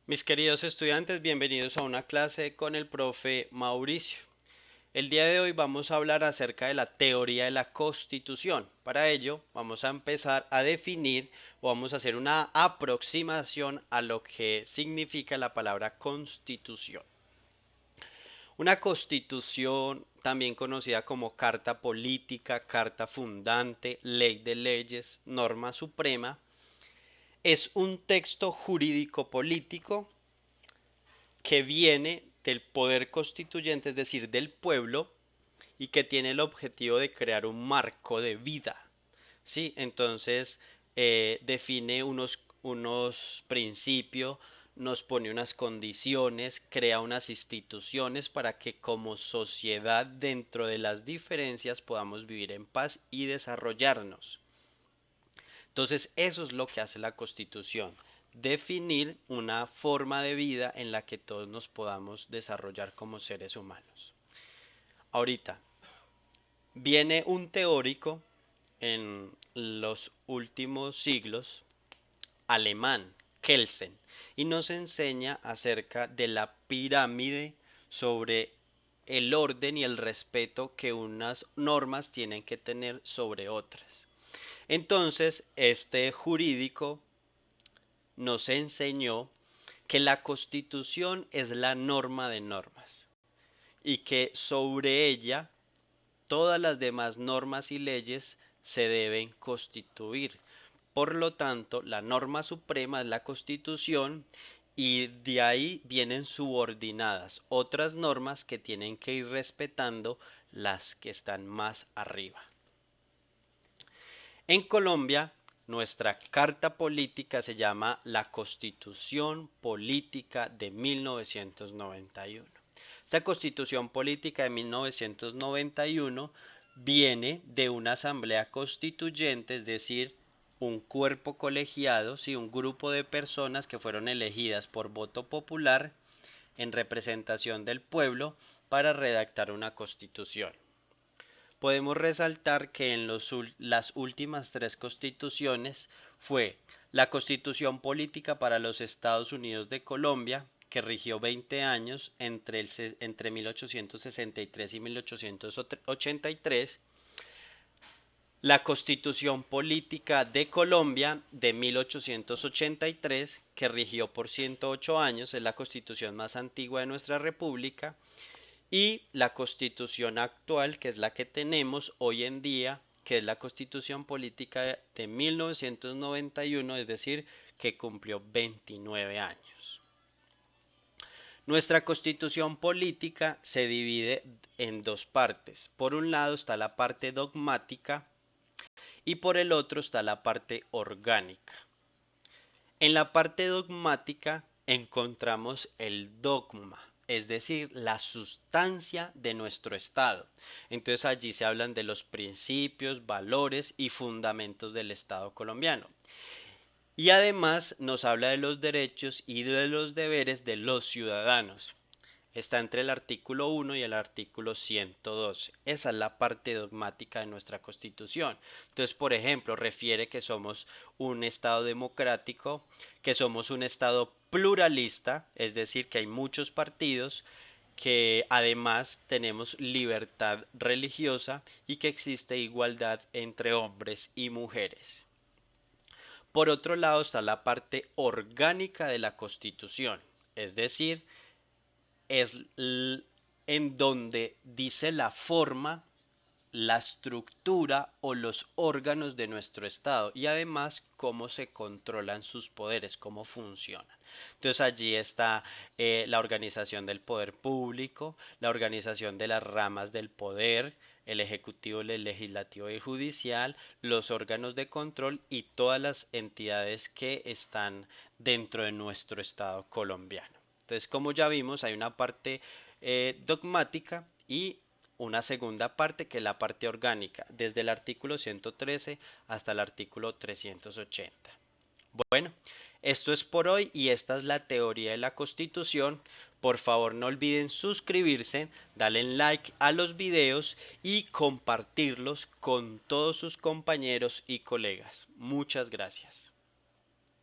Mis queridos estudiantes, bienvenidos a una clase con el profe Mauricio. El día de hoy vamos a hablar acerca de la teoría de la Constitución. Para ello, vamos a empezar a definir o vamos a hacer una aproximación a lo que significa la palabra Constitución. Una Constitución, también conocida como Carta Política, Carta Fundante, Ley de Leyes, Norma Suprema, es un texto jurídico político que viene del poder constituyente, es decir, del pueblo, y que tiene el objetivo de crear un marco de vida. ¿Sí? Entonces define unos principios, nos pone unas condiciones, crea unas instituciones para que como sociedad dentro de las diferencias podamos vivir en paz y desarrollarnos. Entonces eso es lo que hace la Constitución, definir una forma de vida en la que todos nos podamos desarrollar como seres humanos. Ahorita, viene un teórico en los últimos siglos, alemán, Kelsen, y nos enseña acerca de la pirámide sobre el orden y el respeto que unas normas tienen que tener sobre otras. Entonces, este jurídico nos enseñó que la Constitución es la norma de normas y que sobre ella todas las demás normas y leyes se deben constituir. Por lo tanto, la norma suprema es la Constitución y de ahí vienen subordinadas otras normas que tienen que ir respetando las que están más arriba. En Colombia, nuestra carta política se llama la Constitución Política de 1991. Esta Constitución Política de 1991 viene de una asamblea constituyente, es decir, un cuerpo colegiado, sí, un grupo de personas que fueron elegidas por voto popular en representación del pueblo para redactar una constitución. Podemos resaltar que en las últimas tres constituciones fue la Constitución Política para los Estados Unidos de Colombia, que rigió 20 años entre 1863 y 1883, la Constitución Política de Colombia de 1883, que rigió por 108 años, es la constitución más antigua de nuestra república, y la constitución actual, que es la que tenemos hoy en día, que es la constitución política de 1991, es decir, que cumplió 29 años. Nuestra constitución política se divide en dos partes. Por un lado está la parte dogmática y por el otro está la parte orgánica. En la parte dogmática encontramos el dogma, es decir, la sustancia de nuestro Estado. Entonces allí se hablan de los principios, valores y fundamentos del Estado colombiano. Y además nos habla de los derechos y de los deberes de los ciudadanos. Está entre el artículo 1 y el artículo 112. Esa es la parte dogmática de nuestra Constitución. Entonces, por ejemplo, refiere que somos un Estado democrático, que somos un Estado pluralista, es decir, que hay muchos partidos, que además tenemos libertad religiosa y que existe igualdad entre hombres y mujeres. Por otro lado está la parte orgánica de la Constitución, es decir, es en donde dice la forma, la estructura o los órganos de nuestro Estado y además cómo se controlan sus poderes, cómo funcionan. Entonces allí está la organización del poder público, la organización de las ramas del poder, el ejecutivo, el legislativo y el judicial, los órganos de control y todas las entidades que están dentro de nuestro Estado colombiano. Entonces, como ya vimos, hay una parte dogmática y una segunda parte que es la parte orgánica, desde el artículo 113 hasta el artículo 380. Bueno, esto es por hoy y esta es la teoría de la Constitución. Por favor, no olviden suscribirse, darle like a los videos y compartirlos con todos sus compañeros y colegas. Muchas gracias.